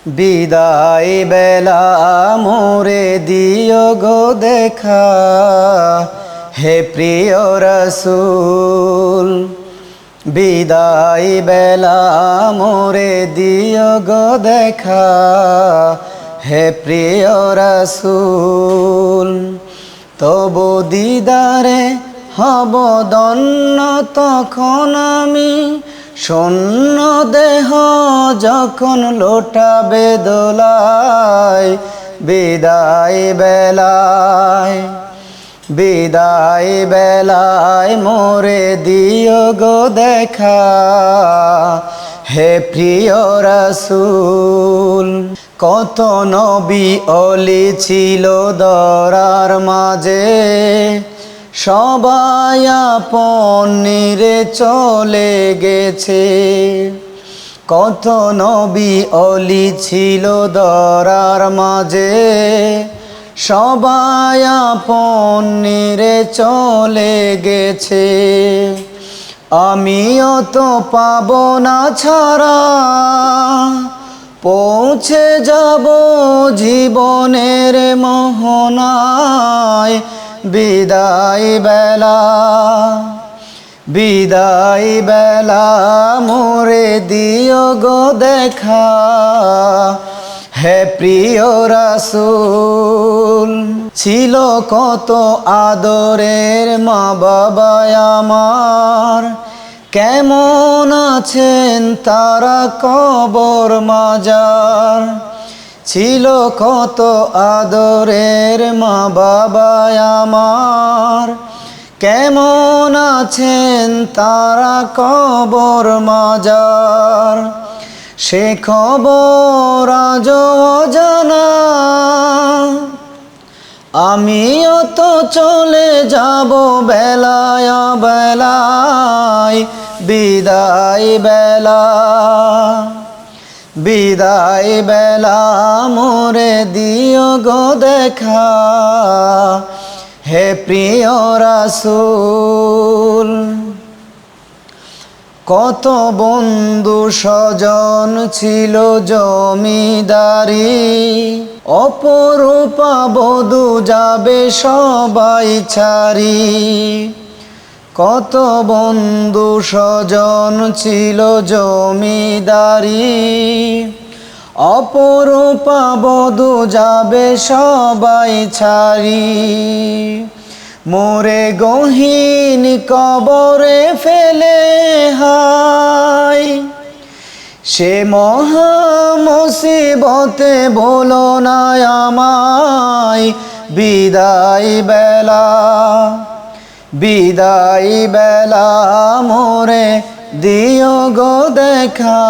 বিদায় বেলা মোরে দিও গো দেখা, হে প্রিয় রাসূল। বিদায় বেলা মোরে দিও গো দেখা, হে প্রিয় রাসূল। তবু দিদারে হব ধন্য তখন আমি, শূন্য দেহ যখন লোটাবে দোলায়। বিদায় বেলায়, বিদায় বেলায় মোরে দিও গো দেখা, হে প্রিয় রাসূল। কত নবী অলি ছিল দরার মাঝে, সবাই আপন নিরে চলে গেছে। কত নবী অলি ছিল দরার মাঝে, সবাই আপন নিরে চলে গেছে। আমিও তো পাবো না ছাড়া, পৌঁছে যাব জীবনের মোহনায়। বিদায় বেলা, বিদায় বেলা মোরে দিও গো দেখা, হে প্রিয় রাসূল। ছিল কত আদরের মা বাবা আমার, কেমন আছেন তারা কবর মাজার। ছিল কত আদরের মা বাবা আমার, কেমন আছেন তারা কবর মাজার। সে খবর আজ অজানা, আমিও তো চলে যাব বেলায় বেলায়। বিদায় বেলা, বিদায় বেলা মোরে দিও গো দেখা, হে প্রিয় রাসূল। কত বন্ধু স্বজন ছিল জমিদারি, অপরূপা বধূ যাবে সবাই ছাড়ি। কত বন্ধু স্বজন ছিল জমিদারি, অপরূপা বধূ যাবে সবাই ছাড়ি। মোরে গহীন কবরে ফেলে হায়, সে মহা মুসিবতে বলো না আমায়। বিদায় বেলা, বিদায় বেলা মোরে দিও গো দেখা,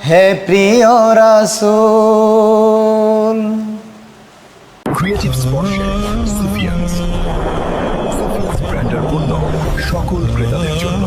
হে প্রিয় রাসূল। ক্রিয়েটিভ স্পর্শে সুফিয়ান্স ব্র্যান্ডের পণ্য সকল ক্রেতাদের জন্য।